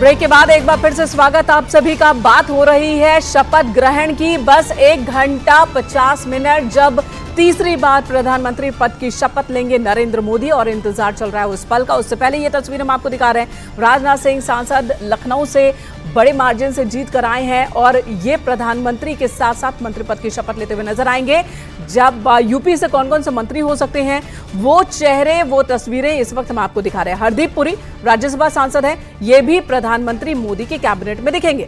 Break के बाद एक बार फिर से स्वागत आप सभी का। बात हो रही है शपथ ग्रहण की। बस 1 घंटा 50 मिनट जब तीसरी बार प्रधानमंत्री पद की शपथ लेंगे नरेंद्र मोदी और इंतजार चल रहा है उस पल का। उससे पहले ये तस्वीर हम आपको दिखा रहे हैं। राजनाथ सिंह सांसद लखनऊ से बड़े मार्जिन से जीत कर आए हैं और ये प्रधानमंत्री के साथ साथ मंत्री पद की शपथ लेते हुए नजर आएंगे। जब यूपी से कौन कौन से मंत्री हो सकते हैं, वो चेहरे, वो तस्वीरें इस वक्त हम आपको दिखा रहे हैं। हरदीप पुरी राज्यसभा सांसद हैं, ये भी प्रधानमंत्री मोदी के कैबिनेट में दिखेंगे।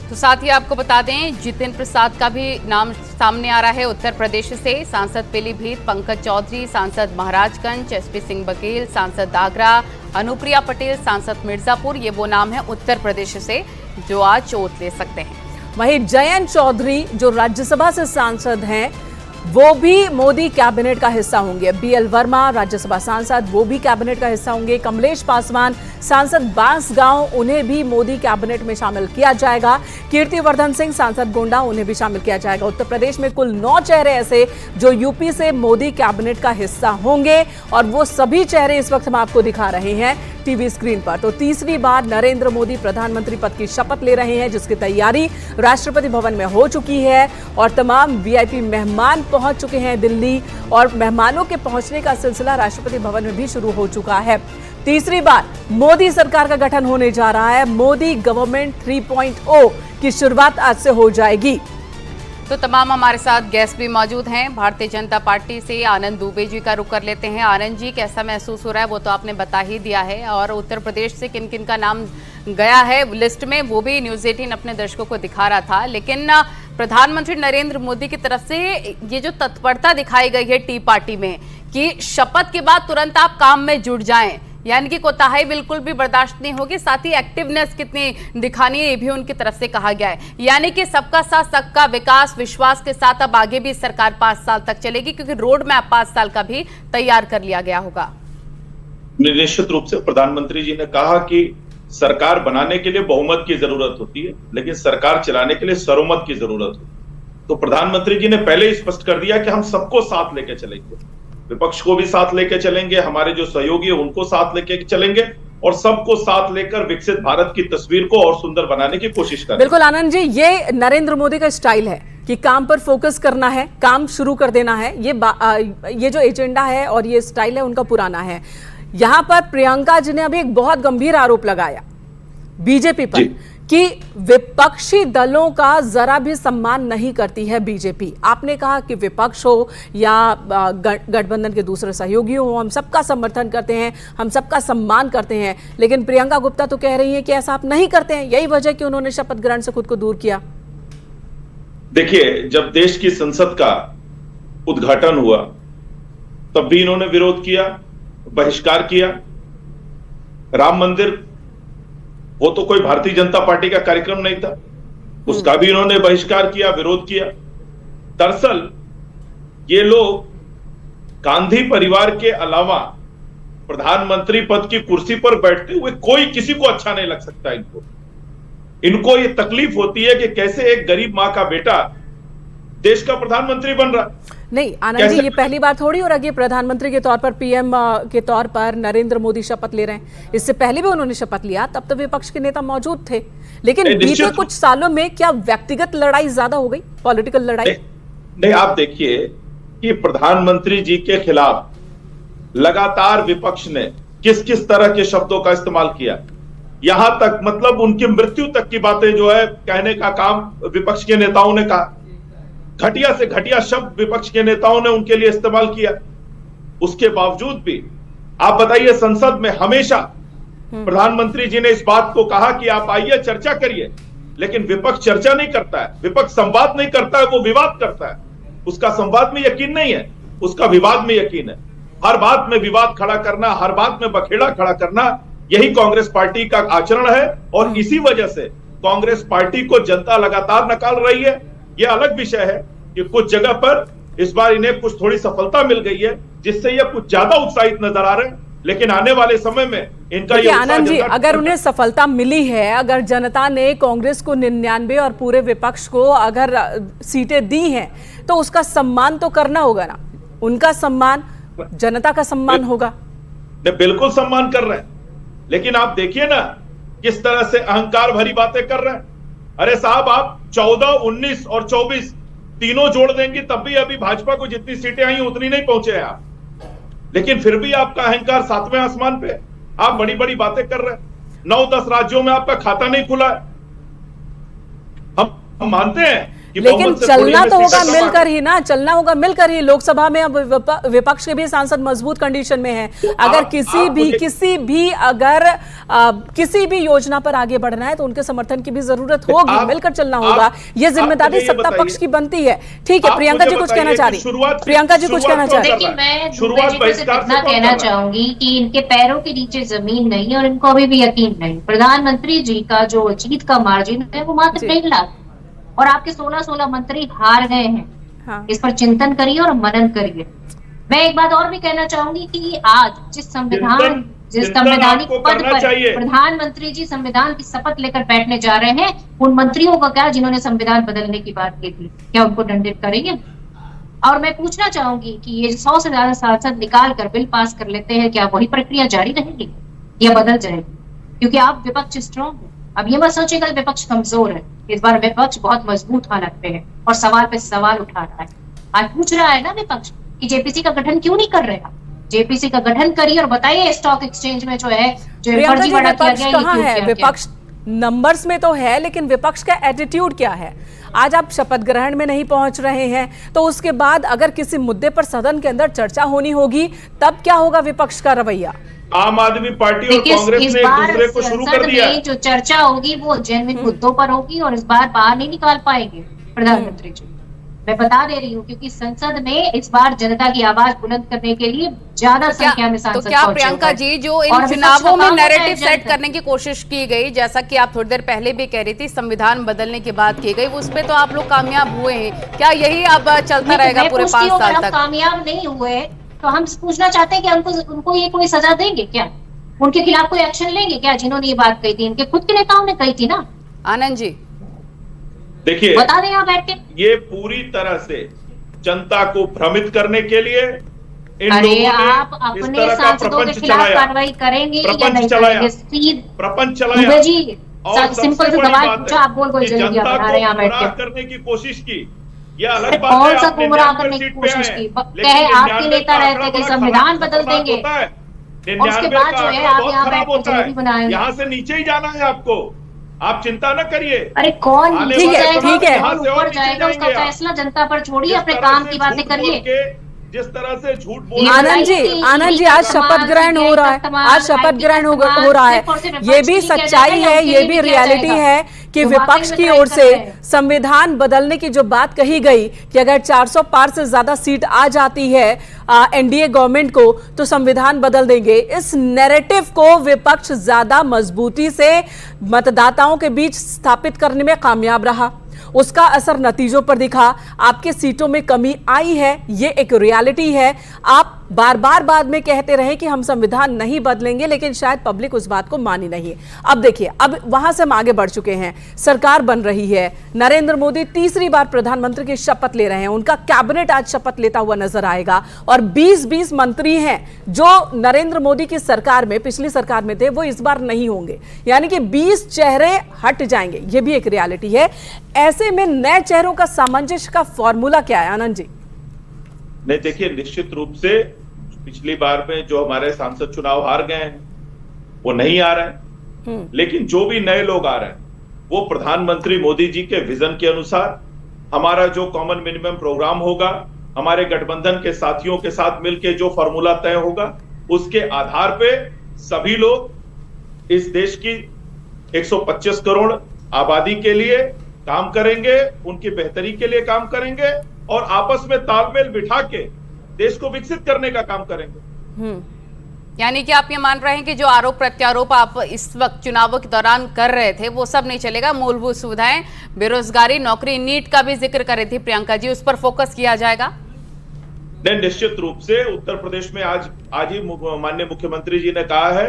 तो साथ ही आपको बता दें, जितेंद्र प्रसाद का भी नाम सामने आ रहा है उत्तर प्रदेश से। सांसद पीलीभीत पंकज चौधरी, सांसद महाराजगंज एसपी सिंह बघेल, सांसद आगरा अनुप्रिया पटेल, सांसद मिर्जापुर, ये वो नाम है उत्तर प्रदेश से जो आज चोट ले सकते हैं। वहीं जयंत चौधरी जो राज्यसभा से सांसद हैं, वो भी मोदी कैबिनेट का हिस्सा होंगे। बीएल वर्मा राज्यसभा सांसद, वो भी कैबिनेट का हिस्सा होंगे। कमलेश पासवान सांसद बांसगांव, उन्हें भी मोदी कैबिनेट में शामिल किया जाएगा। कीर्तिवर्धन सिंह सांसद गोंडा, उन्हें भी शामिल किया जाएगा। उत्तर प्रदेश में कुल 9 चेहरे ऐसे जो यूपी से मोदी कैबिनेट का हिस्सा होंगे और वो सभी चेहरे इस वक्त हम आपको दिखा रहे हैं टीवी स्क्रीन पर। तो तीसरी बार नरेंद्र मोदी प्रधानमंत्री पद की शपथ ले रहे हैं, जिसकी तैयारी राष्ट्रपति भवन में हो चुकी है और तमाम वीआईपी मेहमान पहुंच चुके हैं दिल्ली और मेहमानों के पहुंचने का सिलसिला राष्ट्रपति भवन में भी शुरू हो चुका है। तीसरी बार मोदी सरकार का गठन होने जा रहा है। मोदी गवर्नमेंट 3.0 की शुरुआत आज से हो जाएगी। तो तमाम हमारे साथ गेस्ट भी मौजूद हैं। भारतीय जनता पार्टी से आनंद दुबे जी का रुख कर लेते हैं। आनंद जी, कैसा महसूस हो रहा है वो तो आपने बता ही दिया है, और उत्तर प्रदेश से किन किन का नाम गया है लिस्ट में वो भी न्यूज़ 18 अपने दर्शकों को दिखा रहा था। लेकिन प्रधानमंत्री नरेंद्र मोदी की तरफ से ये जो तत्परता दिखाई गई है टी पार्टी में कि शपथ के बाद तुरंत आप काम में जुट जाएं, यानी कि कोताही बिल्कुल भी बर्दाश्त नहीं होगी, साथ ही एक्टिवनेस कितनी दिखानी है ये भी उनकी तरफ से कहा गया है। यानी कि सबका साथ सबका विकास विश्वास के साथ अब आगे भी सरकार 5 साल तक चलेगी, क्योंकि रोड मैप 5 साल का भी तैयार कर लिया गया होगा। निश्चित रूप से प्रधानमंत्री जी ने कहा कि सरकार बनाने के लिए बहुमत की जरूरत होती है, लेकिन सरकार चलाने के लिए सर्वमत की जरूरत होती है। तो प्रधानमंत्री जी ने पहले ही स्पष्ट कर दिया कि हम सबको साथ लेके चलेंगे, विपक्ष को भी साथ लेके चलेंगे, हमारे जो सहयोगी है उनको साथ लेके चलेंगे और सबको साथ लेकर विकसित भारत की तस्वीर को और सुंदर बनाने की कोशिश करेंगे। बिल्कुल आनंद जी, ये नरेंद्र मोदी का स्टाइल है कि काम पर फोकस करना है, काम शुरू कर देना है। ये जो एजेंडा है और ये स्टाइल है उनका पुराना है। यहां पर प्रियंका जी ने अभी एक बहुत गंभीर आरोप लगाया बीजेपी पर कि विपक्षी दलों का जरा भी सम्मान नहीं करती है बीजेपी। आपने कहा कि विपक्ष हो या गठबंधन के दूसरे सहयोगी हो, हम सबका समर्थन करते हैं, हम सबका सम्मान करते हैं, लेकिन प्रियंका गुप्ता तो कह रही है कि ऐसा आप नहीं करते हैं। यही वजह कि उन्होंने शपथ ग्रहण से खुद को दूर किया। देखिए, जब देश की संसद का उद्घाटन हुआ तब भी इन्होंने विरोध किया, बहिष्कार किया। राम मंदिर, वो तो कोई भारतीय जनता पार्टी का कार्यक्रम नहीं था, उसका भी इन्होंने बहिष्कार किया, विरोध किया। दरअसल ये लोग गांधी परिवार के अलावा प्रधानमंत्री पद की कुर्सी पर बैठते हुए कोई किसी को अच्छा नहीं लग सकता। इनको ये तकलीफ होती है कि कैसे एक गरीब मां का बेटा देश का प्रधानमंत्री बन रहा। नहीं आनंद जी, ये पहली बार थोड़ी हो रहा है कि प्रधानमंत्री के तौर पर, पीएम के तौर पर नरेंद्र मोदी शपथ ले रहे हैं। इससे पहले भी उन्होंने शपथ लिया, तब तो विपक्ष के नेता मौजूद थे। लेकिन बीते कुछ सालों में क्या व्यक्तिगत लड़ाई ज्यादा हो गई, पॉलिटिकल लड़ाई? नहीं, आप देखिए कि प्रधानमंत्री जी के खिलाफ लगातार विपक्ष ने किस किस तरह के शब्दों का इस्तेमाल किया। यहां तक मतलब उनकी मृत्यु तक की बातें जो है कहने का काम विपक्ष के नेताओं ने कहा। घटिया से घटिया शब्द विपक्ष के नेताओं ने उनके लिए इस्तेमाल किया। उसके बावजूद भी आप बताइए, संसद में हमेशा प्रधानमंत्री जी ने इस बात को कहा कि आप आइए चर्चा करिए, लेकिन विपक्ष चर्चा नहीं करता है, विपक्ष संवाद नहीं करता है, वो विवाद करता है। उसका संवाद में यकीन नहीं है, उसका विवाद में यकीन है। हर बात में विवाद खड़ा करना, हर बात में बखेड़ा खड़ा करना, यही कांग्रेस पार्टी का आचरण है और इसी वजह से कांग्रेस पार्टी को जनता लगातार नकार रही है। यह अलग विषय है कि कुछ जगह पर इस बार इन्हें कुछ थोड़ी सफलता मिल गई है, जिससे ये कुछ ज्यादा उत्साहित नजर आ रहे हैं, लेकिन आने वाले समय में इनका ये आनंद जी, अगर उन्हें सफलता मिली है, अगर जनता ने कांग्रेस को 99 और पूरे विपक्ष को अगर सीटें दी हैं, तो उसका सम्मान तो करना होगा ना। उनका सम्मान जनता का सम्मान होगा। बिल्कुल सम्मान कर रहे हैं, लेकिन आप देखिए ना किस तरह से अहंकार भरी बातें कर रहे हैं। अरे साहब, आप 14, 19 और 24 तीनों जोड़ देंगे तब भी अभी भाजपा को जितनी सीटें आई उतनी नहीं पहुंचे हैं आप, लेकिन फिर भी आपका अहंकार 7वें आसमान पे। आप बड़ी बड़ी बातें कर रहे हैं। 9-10 राज्यों में आपका खाता नहीं खुला है। हम मानते हैं, लेकिन चलना तो होगा मिलकर ही ना, चलना होगा मिलकर ही। लोकसभा में अब विपक्ष के भी सांसद मजबूत कंडीशन में हैं। अगर किसी भी योजना पर आगे बढ़ना है तो उनके समर्थन की भी जरूरत होगी, मिलकर चलना होगा। ये जिम्मेदारी सत्ता पक्ष की बनती है। ठीक है, प्रियंका जी कुछ कहना चाह रही, प्रियंका जी कुछ कहना चाह रही। देखिए, मैं दुबे जी को सिर्फ इतना कहना चाहूंगी कि इनके पैरों के नीचे जमीन नहीं है और इनको अभी भी यकीन नहीं। प्रधानमंत्री जी का जो जीत का मार्जिन है वो मात्र 1.5 लाख, और आपके 16 मंत्री हार गए हैं। हाँ। इस पर चिंतन करिए और मनन करिए। मैं एक बात और भी कहना चाहूंगी कि आज जिस संवैधानिक पद पर प्रधानमंत्री जी संविधान की शपथ लेकर बैठने जा रहे हैं, उन मंत्रियों का क्या जिन्होंने संविधान बदलने की बात की थी, क्या उनको दंडित करेंगे? और मैं पूछना चाहूंगी कि ये 100 से ज्यादा सांसद निकाल कर बिल पास कर लेते हैं, क्या वही प्रक्रिया जारी रहेगी या बदल जाएगी? क्योंकि आप विपक्ष स्ट्रॉन्ग है। अब ये मत सोचिएगा विपक्ष कमजोर है। इस बार विपक्ष बहुत मजबूत हालत पे है और सवाल पे सवाल उठा रहा है। आज पूछ रहा है ना विपक्ष कि जेपीसी का गठन क्यों नहीं कर रहे आप? जेपीसी का गठन करिए और बताइए स्टॉक एक्सचेंज में जो है जो फर्जीवाड़ा किया गया, कहाँ है विपक्ष? नंबर्स में तो है, लेकिन विपक्ष का एटीट्यूड क्या है? आज आप शपथ ग्रहण में नहीं पहुंच रहे हैं, तो उसके बाद अगर किसी मुद्दे पर सदन के अंदर चर्चा होनी होगी तब क्या होगा विपक्ष का रवैया? आम आदमी पार्टी और कांग्रेस ने एक दूसरे को शुरू कर दिया। जो चर्चा होगी वो जेन्युइन मुद्दों पर होगी और इस बार बाहर नहीं निकाल पाएंगे प्रधानमंत्री जी। मैं बता दे रही हूँ क्योंकि संसद में इस बार जनता की आवाज बुलंद करने के लिए ज्यादा संख्या में सांसद तो क्या प्रियंका जी, जो इन चुनावों में नैरेटिव सेट करने की कोशिश की गई, जैसा कि आप थोड़ी देर पहले भी कह रही थी संविधान बदलने की बात की गई, उस पर तो आप लोग कामयाब हुए हैं, क्या यही अब चलता रहेगा पूरे 5 साल तक? कामयाब नहीं हुए तो हम पूछना चाहते हैं कि उनको ये कोई सजा देंगे क्या? उनके खिलाफ कोई एक्शन लेंगे क्या जिन्होंने ये बात कही थी? इनके खुद के नेताओं ने कही थी ना। आनंद जी देखिए, बता दें आप बैठ के, ये पूरी तरह से जनता को भ्रमित करने के लिए अरे आप अपने सांसदों के खिलाफ कार्रवाई करेंगे या नहीं करेंगे? प्रपंच चलाया जी, सिंपल सी सवाल पूछा, आप बोल जल्दी बना रहे हैं बैठ के। करने की कोशिश की, ये अलग बात है। कौन सा गुमराह करने की कोशिश की? कहे आपके नेता रहते कि संविधान बदल देंगे, और उसके बाद जो है आप यहाँ बैठ के जल्दी बनाएंगे। यहाँ से नीचे ही जाना है आपको, आप चिंता न करिए। अरे कौन ठीक है ऊपर जाएगा उसका फैसला जनता पर छोड़िए, अपने काम की बातें करिए। जिस तरह से झूठ बोल आनंद जी आज शपथ ग्रहण हो रहा है, आज शपथ ग्रहण हो रहा है। ये भी सच्चाई है, ये भी रियलिटी है कि विपक्ष की ओर से संविधान बदलने की जो बात कही गई कि अगर 400 पार से ज्यादा सीट आ जाती है एनडीए गवर्नमेंट को तो संविधान बदल देंगे, इस नैरेटिव को विपक्ष ज्यादा मजबूती से मतदाताओं के बीच स्थापित करने में कामयाब रहा। उसका असर नतीजों पर दिखा, आपके सीटों में कमी आई है, ये एक रियलिटी है। आप बार बार बाद में कहते रहे कि हम संविधान नहीं बदलेंगे, लेकिन शायद पब्लिक उस बात को मानी नहीं। अब देखिए, अब वहां से हम आगे बढ़ चुके हैं, सरकार बन रही है, नरेंद्र मोदी तीसरी बार प्रधानमंत्री की शपथ ले रहे हैं, उनका कैबिनेट आज शपथ लेता हुआ नजर आएगा और 20-20 मंत्री हैं जो नरेंद्र मोदी की सरकार में, पिछली सरकार में थे, वो इस बार नहीं होंगे, यानी कि 20 चेहरे हट जाएंगे। ये भी एक रियलिटी है। ऐसे में नए चेहरों का सामंजस्य का फॉर्मूला क्या है आनंद जी? नहीं, देखिए, निश्चित रूप से पिछली बार में जो हमारे सांसद चुनाव हार गए हैं वो नहीं आ रहे हैं, लेकिन जो भी नए लोग आ रहे हैं वो प्रधानमंत्री मोदी जी के विजन के अनुसार, हमारा जो कॉमन मिनिमम प्रोग्राम होगा, हमारे गठबंधन के साथियों के साथ मिलकर जो फॉर्मूला तय होगा, उसके आधार पे सभी लोग इस देश की 125 करोड़ आबादी के लिए काम करेंगे, उनकी बेहतरी के लिए काम करेंगे और आपस में तालमेल बिठा के देश को विकसित करने का काम करेंगे। यानी कि आप ये मान रहे हैं कि जो आरोप प्रत्यारोप आप इस वक्त चुनावों के दौरान कर रहे थे वो सब नहीं चलेगा, मूलभूत सुविधाएं, बेरोजगारी, नौकरी, नीट का भी जिक्र कर रही थी प्रियंका जी, उस पर फोकस किया जाएगा? नहीं, निश्चित रूप से उत्तर प्रदेश में आज ही माननीय मुख्यमंत्री जी ने कहा है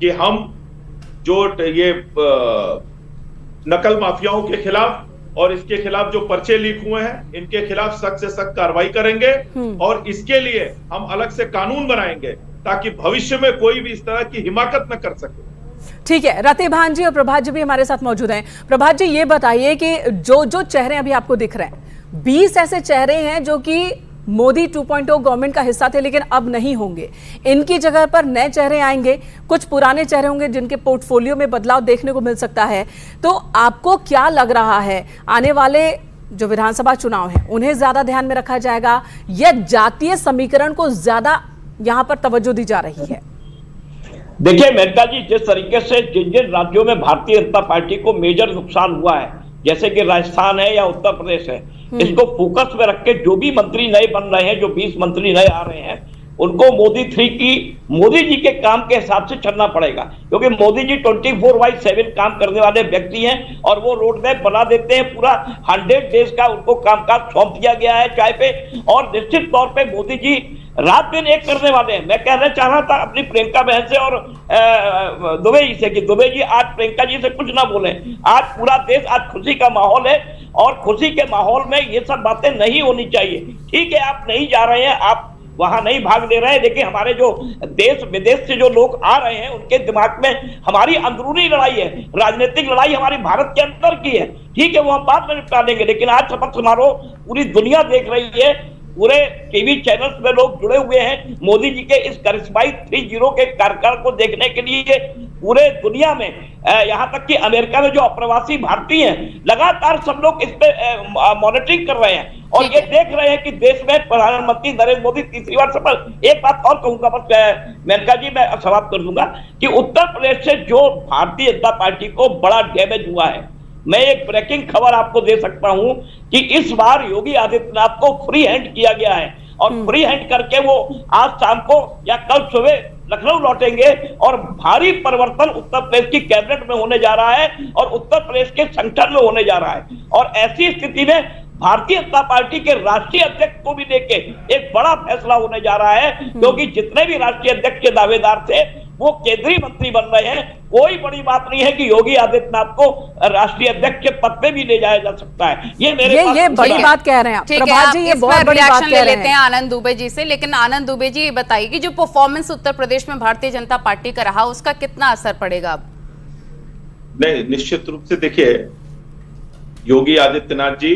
कि हम जो ये नकल माफियाओं के खिलाफ और इसके खिलाफ जो पर्चे लीक हुए हैं, इनके खिलाफ सख्त से सख्त कार्रवाई करेंगे और इसके लिए हम अलग से कानून बनाएंगे ताकि भविष्य में कोई भी इस तरह की हिमाकत न कर सके। ठीक है, रति भान जी और प्रभात जी भी हमारे साथ मौजूद हैं। प्रभात जी, ये बताइए कि जो चेहरे अभी आपको दिख रहे हैं, 20 ऐसे चेहरे हैं जो कि मोदी 2.0 गवर्नमेंट का हिस्सा थे लेकिन अब नहीं होंगे। इनकी जगह पर नए चेहरे आएंगे, कुछ पुराने चेहरे होंगे जिनके पोर्टफोलियो में बदलाव देखने को मिल सकता है। तो आपको क्या लग रहा है, आने वाले जो विधानसभा चुनाव हैं उन्हें ज्यादा ध्यान में रखा जाएगा या जातीय समीकरण को ज्यादा यहां पर तवज्जो दी जा रही है? देखिए मेनका जी, जिस तरीके से जिन जिन राज्यों में भारतीय जनता पार्टी को मेजर नुकसान हुआ है, जैसे कि राजस्थान है या उत्तर प्रदेश है, इसको फोकस में रख के जो भी मंत्री नए बन रहे हैं, जो 20 मंत्री नए आ रहे हैं, उनको मोदी 3 की मोदी जी के काम के हिसाब से चलना पड़ेगा। क्योंकि मोदी जी 24/7 काम करने वाले व्यक्ति हैं और वो रोड मैप बना देते हैं। पूरा 100 डेज का उनको कामकाज सौंप दिया गया है चाय पे, और निश्चित तौर पे मोदी जी रात दिन एक करने वाले हैं। मैं कहना चाह रहा था अपनी प्रियंका बहन से और दुबे जी से कि दुबे जी आज प्रियंका जी से कुछ ना बोले। आज पूरा देश, आज खुशी का माहौल है और खुशी के माहौल में ये सब बातें नहीं होनी चाहिए। ठीक है, आप नहीं जा रहे हैं, आप वहां नहीं भाग ले रहे हैं, लेकिन हमारे जो देश विदेश से जो लोग आ रहे हैं उनके दिमाग में हमारी अंदरूनी लड़ाई है, राजनीतिक लड़ाई हमारी भारत के अंदर की है। ठीक है, वो हम बाद में निपटा देंगे, लेकिन आज शपथ समारोह पूरी दुनिया देख रही है, पूरे टीवी चैनल्स में लोग जुड़े हुए हैं मोदी जी के इस करिश्माई 3.0 के कार्यकाल को देखने के लिए। पूरे दुनिया में, यहाँ तक कि अमेरिका में जो अप्रवासी भारतीय हैं, लगातार सब लोग इस पे मॉनिटरिंग कर रहे हैं और ये देख रहे हैं कि देश में प्रधानमंत्री नरेंद्र मोदी तीसरी बार सफल। एक बात और कहूंगा बस मेनका जी, मैं समाप्त कर दूंगा कि उत्तर प्रदेश से जो भारतीय जनता पार्टी को बड़ा डैमेज हुआ है, मैं एक ब्रेकिंग खबर आपको दे सकता हूं कि इस बार योगी आदित्यनाथ को फ्री हैंड किया गया है और फ्री हैंड करके वो आज शाम को या कल सुबह लखनऊ लौटेंगे और भारी परिवर्तन उत्तर प्रदेश की कैबिनेट में होने जा रहा है और उत्तर प्रदेश के संगठन में होने जा रहा है। और ऐसी स्थिति में भारतीय जनता पार्टी के राष्ट्रीय अध्यक्ष को भी लेके एक बड़ा फैसला होने जा रहा है, क्योंकि जितने भी राष्ट्रीय अध्यक्ष के दावेदार थे वो केंद्रीय मंत्री बन रहे हैं। कोई बड़ी बात नहीं है कि योगी आदित्यनाथ को राष्ट्रीय अध्यक्ष के पद पे भी ले जाया जा सकता है। ये बड़ी बात कह रहे हैं आप। प्रभात जी, ये बहुत बड़ी बात कह रहे हैं। आनंद दुबे जी से, लेकिन आनंद दुबे जी ये बताइए कि जो परफॉर्मेंस उत्तर प्रदेश में भारतीय जनता पार्टी का रहा उसका कितना असर पड़ेगा अब? नहीं, निश्चित रूप से देखिए, योगी आदित्यनाथ जी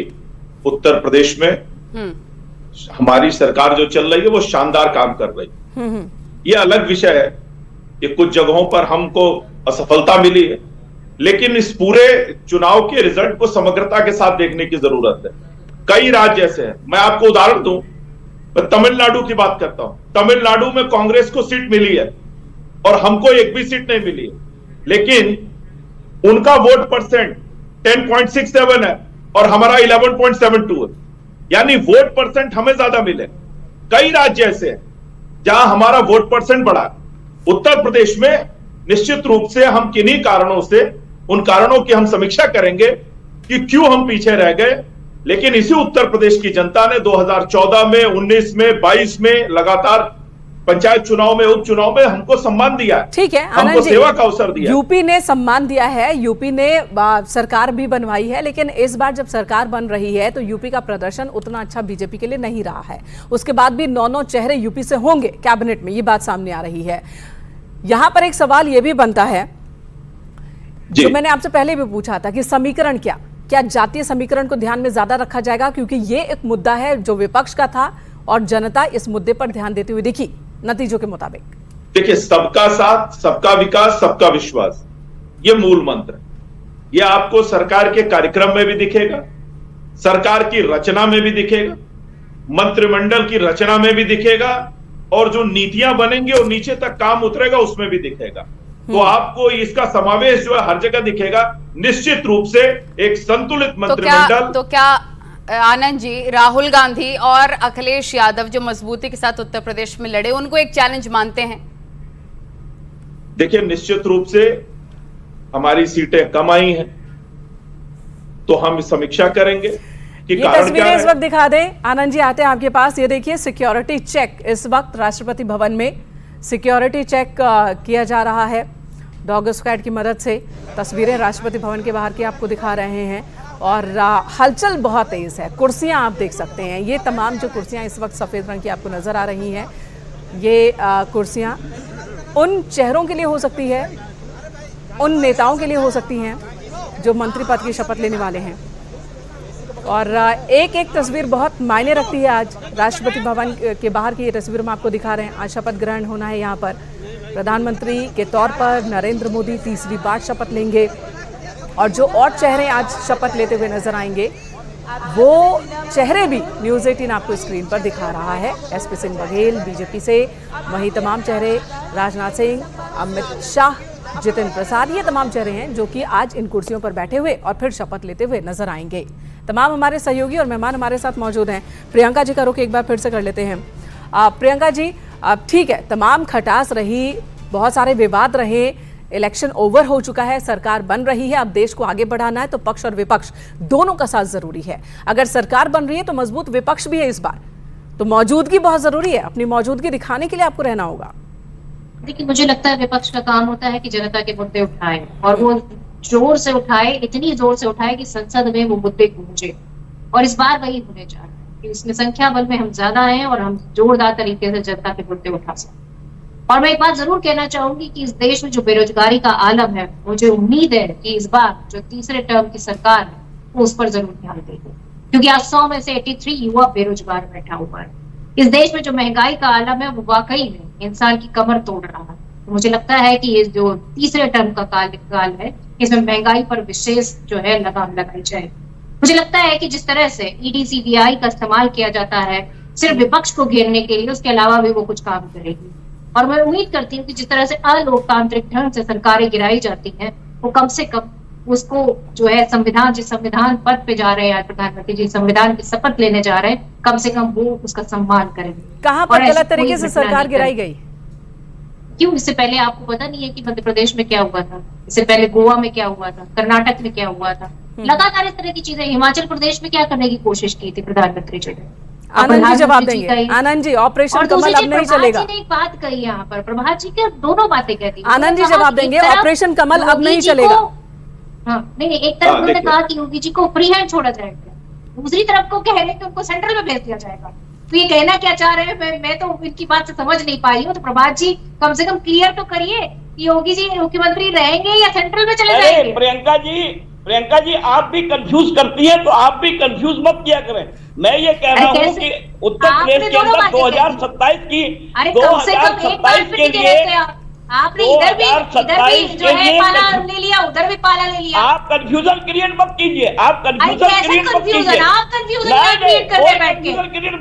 उत्तर प्रदेश में हमारी सरकार जो चल रही है वो शानदार काम कर रही है। ये अलग विषय है कि कुछ जगहों पर हमको असफलता मिली है, लेकिन इस पूरे चुनाव के रिजल्ट को समग्रता के साथ देखने की जरूरत है। कई राज्य ऐसे हैं, मैं आपको उदाहरण दूं, मैं तमिलनाडु की बात करता हूं। तमिलनाडु में कांग्रेस को सीट मिली है और हमको एक भी सीट नहीं मिली है, लेकिन उनका वोट परसेंट 10.67 है और हमारा 11.72 है, यानी वोट परसेंट हमें ज्यादा मिले। कई राज्य ऐसे हैं जहां हमारा वोट परसेंट बढ़ा। उत्तर प्रदेश में निश्चित रूप से हम किन्हीं कारणों से, उन कारणों की हम समीक्षा करेंगे कि क्यों हम पीछे रह गए, लेकिन इसी उत्तर प्रदेश की जनता ने 2014 में, 19 में, 22 में लगातार पंचायत चुनाव में, उपचुनाव में हमको सम्मान दिया। ठीक है, हमको सेवा का अवसर दिया। यूपी ने सम्मान दिया है, यूपी ने सरकार भी बनवाई है, लेकिन इस बार जब सरकार बन रही है तो यूपी का प्रदर्शन उतना अच्छा बीजेपी के लिए नहीं रहा है। उसके बाद भी 9 चेहरे यूपी से होंगे कैबिनेट में, ये बात सामने आ रही है। यहां पर एक सवाल यह भी बनता है जो मैंने आपसे पहले भी पूछा था कि समीकरण क्या जातीय समीकरण को ध्यान में ज्यादा रखा जाएगा, क्योंकि ये एक मुद्दा है जो विपक्ष का था और जनता इस मुद्दे पर ध्यान देती हुई दिखी नतीजों के मुताबिक। देखिए, सबका साथ, सबका विकास, सबका विश्वास, ये मूल मंत्र है। ये आपको सरकार के कार्यक्रम में भी दिखेगा, सरकार की रचना में भी दिखेगा, मंत्रिमंडल की रचना में भी दिखेगा, और जो नीतियां बनेंगी और नीचे तक काम उतरेगा उसमें भी दिखेगा। तो आपको इसका समावेश जो है हर जगह दिखेगा। निश्चित रूप से एक संतुलित मंत्रिमंडल। तो क्या आनंद जी, राहुल गांधी और अखिलेश यादव जो मजबूती के साथ उत्तर प्रदेश में लड़े, उनको एक चैलेंज मानते हैं? देखिए, निश्चित रूप से हमारी सीटें कम आई हैं, तो हम समीक्षा करेंगे कि ये कारण तस्वीरें क्या इस वक्त दिखा दें। आनंद जी, आते हैं आपके पास। ये देखिए, सिक्योरिटी चेक इस वक्त राष्ट्रपति भवन में सिक्योरिटी चेक किया जा रहा है डॉग स्क्वाड की मदद से। तस्वीरें राष्ट्रपति भवन के बाहर की आपको दिखा रहे हैं और हलचल बहुत तेज है। कुर्सियां आप देख सकते हैं, ये तमाम जो कुर्सियां इस वक्त सफेद रंग की आपको नजर आ रही हैं, ये कुर्सियां उन चेहरों के लिए हो सकती है उन नेताओं के लिए हो सकती हैं जो मंत्री पद की शपथ लेने वाले हैं। और एक एक तस्वीर बहुत मायने रखती है। आज राष्ट्रपति भवन के बाहर की ये तस्वीर हम आपको दिखा रहे हैं। आज शपथ ग्रहण होना है यहाँ पर। प्रधानमंत्री के तौर पर नरेंद्र मोदी तीसरी बार शपथ लेंगे और जो और चेहरे आज शपथ लेते हुए नजर आएंगे वो चेहरे भी न्यूज़ 18 आपको स्क्रीन पर दिखा रहा है। एसपी सिंह बघेल बीजेपी से, वहीं तमाम चेहरे राजनाथ सिंह, अमित शाह, जितिन प्रसाद, ये तमाम चेहरे हैं जो कि आज इन कुर्सियों पर बैठे हुए और फिर शपथ लेते हुए नजर आएंगे। तमाम हमारे सहयोगी और मेहमान हमारे साथ मौजूद हैं। प्रियंका जी का रुख एक बार फिर से कर लेते हैं। प्रियंका जी, ठीक है, तमाम खटास रही, बहुत सारे विवाद रहे, इलेक्शन ओवर हो चुका है, सरकार बन रही है। अब देश को आगे बढ़ाना है तो पक्ष और विपक्ष दोनों का साथ जरूरी है। अगर सरकार बन रही है तो मजबूत विपक्ष भी है। इस बार तो मौजूदगी बहुत जरूरी है। अपनी मौजूदगी दिखाने के लिए आपको रहना होगा। देखिए, मुझे लगता है विपक्ष का काम होता है कि जनता के मुद्दे उठाए और वो जोर से उठाए, इतनी जोर से उठाए कि संसद में वो मुद्दे गूंजे। और इस बार वही होने जा रहा है कि इसमें संख्या बल में हम ज्यादा हैं और हम जोरदार तरीके से जनता के मुद्दे उठा सकते। और मैं एक बात जरूर कहना चाहूंगी कि इस देश में जो बेरोजगारी का आलम है, मुझे उम्मीद है कि इस बार जो तीसरे टर्म की सरकार है वो उस पर जरूर ध्यान देगी, क्योंकि आज 100 में से 83 युवा बेरोजगार बैठा हुआ है। इस देश में जो महंगाई का आलम है वो वाकई में इंसान की कमर तोड़ रहा है। तो मुझे लगता है कि ये जो तीसरे टर्म का काल है, इसमें महंगाई पर विशेष जो है लगाम लगाई जाए। मुझे लगता है कि जिस तरह से ईडी सीबीआई का इस्तेमाल किया जाता है सिर्फ विपक्ष को घेरने के लिए, उसके अलावा भी वो कुछ काम करेगी। और मैं उम्मीद करती हूँ कि जिस तरह से अलोकतांत्रिक ढंग से सरकारें गिराई जाती हैं, वो कम से कम उसको जो है जिस संविधान पद पे जा रहे हैं प्रधानमंत्री जी, संविधान की शपथ लेने जा रहे हैं, कम से कम वो उसका सम्मान करेंगे। कहाँ पर गलत तरीके से सरकार गिराई गई? क्यों? इससे पहले आपको पता नहीं है कि मध्य प्रदेश में क्या हुआ था? इससे पहले गोवा में क्या हुआ था? कर्नाटक में क्या हुआ था? लगातार इस तरह की चीजें। हिमाचल प्रदेश में क्या करने की कोशिश की थी प्रधानमंत्री जी ने? आनंद जी जवाब देंगे। आनंद जी, ऑपरेशन कमल अब नहीं चलेगा। ने एक बात कही यहाँ पर, प्रभात जी के दोनों बातें कहती। आनंद जी जवाब देंगे, ऑपरेशन कमल अब नहीं चलेगा। हाँ, नहीं, एक तरफ उन्होंने कहा कि योगी जी को फ्री हैंड छोड़ा जाएगा, दूसरी तरफ को कह रहे हैं कि उनको सेंट्रल में भेज दिया जाएगा। तो ये कहना क्या चाह रहे हैं, मैं तो इनकी बात से समझ नहीं पाई हूँ। तो प्रभात जी कम से कम क्लियर तो करिए कि योगी जी मुख्यमंत्री रहेंगे या सेंट्रल में चले जाएंगे। प्रियंका जी आप भी कंफ्यूज करती हैं, तो आप भी कंफ्यूज मत किया करें। मैं ये कह रहा हूँ कि उत्तर प्रदेश के अंदर 2027 के लिए आपने इधर भी जो है पाला ले लिया, उधर भी पाला ले लिया। आप कंफ्यूजन क्रिएट मत कीजिए, आप कंफ्यूजन क्रिएट मत कीजिए। आप कंफ्यूजन क्रिएट करते बैठ के।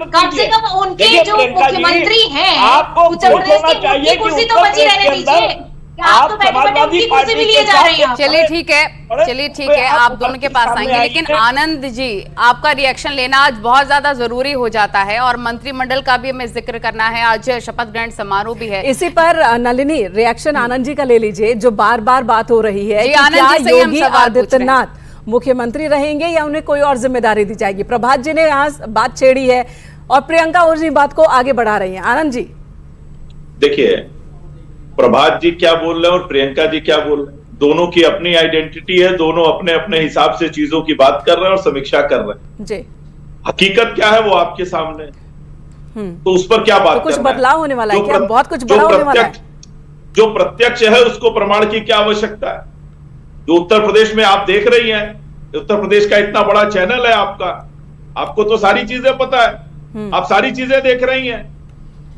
कम से कम उनके जो मुख्यमंत्री हैं, आपको सोचना चाहिए कि कुर्सी तो बची रहने दीजिए। आप तो समाजवादी पार्टी के लिए जा रहे हैं। चलिए ठीक है, आप दोनों के पास आएंगे, लेकिन आनंद जी आपका रिएक्शन लेना आज बहुत ज्यादा जरूरी हो जाता है और मंत्रिमंडल का भी हमें जिक्र करना है। आज शपथ ग्रहण समारोह भी है। इसी पर नलिनी रिएक्शन आनंद जी का ले लीजिए। जो बार बार बात हो रही है कि क्या योगी आदित्यनाथ मुख्यमंत्री रहेंगे या उन्हें कोई और जिम्मेदारी दी जाएगी? प्रभात जी ने यहाँ बात छेड़ी है और प्रियंका उसी बात को आगे बढ़ा रही है। आनंद जी देखिए, प्रभात जी क्या बोल रहे हैं और प्रियंका जी क्या बोल रहे हैं, दोनों की अपनी आइडेंटिटी है, दोनों अपने अपने हिसाब से चीजों की बात कर रहे हैं और समीक्षा कर रहे हैं जी। हकीकत क्या है वो आपके सामने, तो उस पर क्या बात तो कुछ बदलाव होने वाला है क्या? बहुत कुछ बड़ा होने वाला है। जो प्रत्यक्ष है उसको प्रमाण की क्या आवश्यकता है? जो उत्तर प्रदेश में आप देख रही हैं, उत्तर प्रदेश का इतना बड़ा चैनल है आपका, आपको तो सारी चीजें पता है, आप सारी चीजें देख रही हैं।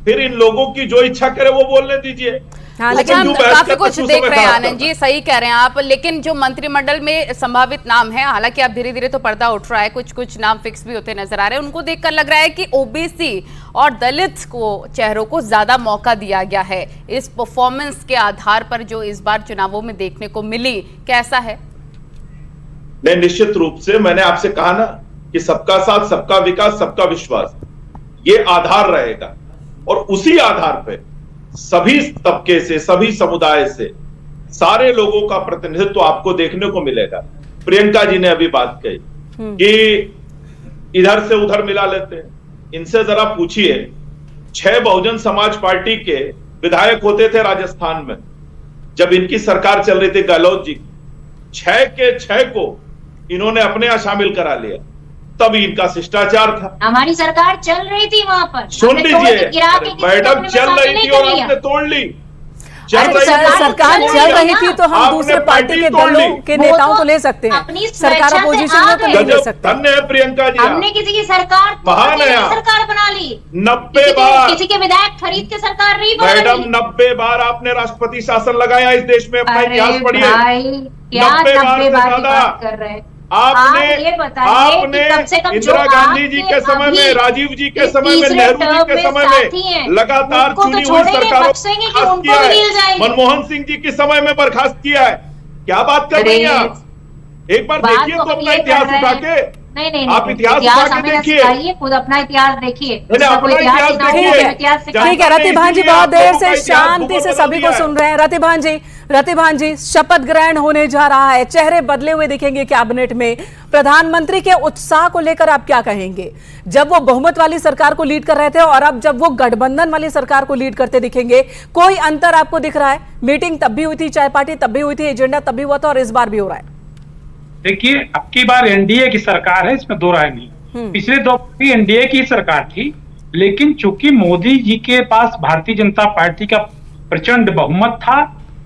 फिर इन लोगों की जो इच्छा करे वो बोलने दीजिए। हाँ, लेकिन काफी कुछ देख रहे हैं आनंद जी, सही कह रहे हैं आप। लेकिन जो मंत्रिमंडल में संभावित नाम है, हालांकि अब धीरे धीरे तो पर्दा उठ रहा है, कुछ नाम फिक्स भी होते नजर आ रहे हैं, उनको देखकर लग रहा है कि ओबीसी और दलित को चेहरों को ज्यादा मौका दिया गया है। इस परफॉर्मेंस के आधार पर जो इस बार चुनावों में देखने को मिली, कैसा है? नहीं, निश्चित रूप से मैंने आपसे कहा ना कि सबका साथ, सबका विकास, सबका विश्वास, ये आधार रहेगा और उसी आधार पे सभी तबके से, सभी समुदाय से, सारे लोगों का प्रतिनिधित्व आपको देखने को मिलेगा। प्रियंका जी ने अभी बात कही कि इधर से उधर मिला लेते हैं, इनसे जरा पूछिए 6 बहुजन समाज पार्टी के विधायक होते थे राजस्थान में जब इनकी सरकार चल रही थी गहलोत जी, 6 के 6 को इन्होंने अपने यहां शामिल करा लिया। तब इनका शिष्टाचार था। हमारी सरकार चल रही थी वहां पर, सुन लीजिए मैडम, चल रही थी और आपने तोड़ ली। सरकार चल रही थी तो हम दूसरे पार्टी के दलों के नेताओं को ले सकते हैं, सरकार अपोजिशन में तो नहीं ले सकते। धन्य है प्रियंका जी, हमने किसी की सरकार महान है, सरकार बना ली, 90 बार किसी के विधायक खरीद के सरकार नहीं बना मैडम, 90 बार आपने राष्ट्रपति शासन लगाया इस देश में, अपना इतिहास पढ़िए। 90 बार से ज्यादा कर रहे हैं। आपने ये बताइए कम से कम इंदिरा गांधी जी के समय में, राजीव जी के समय में, नेहरू जी के समय में लगातार चुनी हुई सरकारों को बर्खास्त किया है, मनमोहन सिंह जी के समय में बर्खास्त किया है। क्या बात कर रही हैं आप? एक बार देखिए तो अपना इतिहास उठा के, नहीं आप इतिहास उठा के देखिए, खुद अपना इतिहास देखिए, अपना इतिहास देखिए। ठीक है रतिभान जी, बहुत देर से शांति से सभी को सुन रहे हैं। रतिभान जी, शपथ ग्रहण होने जा रहा है, चेहरे बदले हुए दिखेंगे कैबिनेट में, प्रधानमंत्री के उत्साह को लेकर आप क्या कहेंगे? जब वो बहुमत वाली सरकार को लीड कर रहे थे और अब जब वो गठबंधन वाली सरकार को लीड करते दिखेंगे, कोई अंतर आपको दिख रहा है? मीटिंग तब भी हुई थी, चाय पार्टी तब भी हुई थी, एजेंडा तब भी हुआ था और इस बार भी हो रहा है। देखिए, अब की बार एनडीए की सरकार है, इसमें दो राय नहीं। पिछले 2 भी एनडीए की सरकार थी, लेकिन चूंकि मोदी जी के पास भारतीय जनता पार्टी का प्रचंड बहुमत था,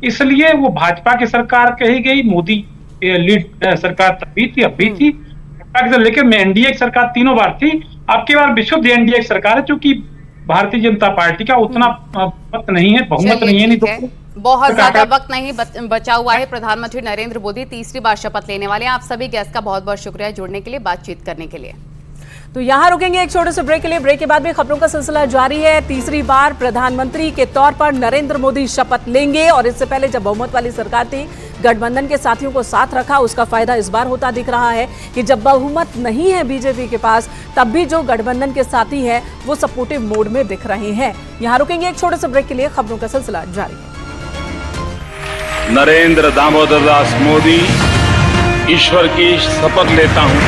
इसलिए वो भाजपा की सरकार कही गई। मोदी लीड सरकार तब भी थी, अब भी थी, लेकिन एनडीए की सरकार तीनों बार थी। अब की बार विशुद्ध एनडीए की सरकार है, चूंकि भारतीय जनता पार्टी का उतना मत नहीं है, बहुमत नहीं है, नहीं तो बहुत ज्यादा वक्त नहीं बचा हुआ है। प्रधानमंत्री नरेंद्र मोदी तीसरी बार शपथ लेने वाले हैं। आप सभी गेस्ट का बहुत बहुत शुक्रिया जुड़ने के लिए, बातचीत करने के लिए। तो यहां रुकेंगे एक छोटे से ब्रेक के लिए। ब्रेक के बाद भी खबरों का सिलसिला जारी है। तीसरी बार प्रधानमंत्री के तौर पर नरेंद्र मोदी शपथ लेंगे और इससे पहले जब बहुमत वाली सरकार थी, गठबंधन के साथियों को साथ रखा, उसका फायदा इस बार होता दिख रहा है कि जब बहुमत नहीं है बीजेपी के पास, तब भी जो गठबंधन के साथी हैं वो सपोर्टिव मोड में दिख रहे हैं। यहां रुकेंगे एक छोटे से ब्रेक के लिए, खबरों का सिलसिला जारी है। नरेंद्र दामोदर दास मोदी ईश्वर की शपथ लेता हूं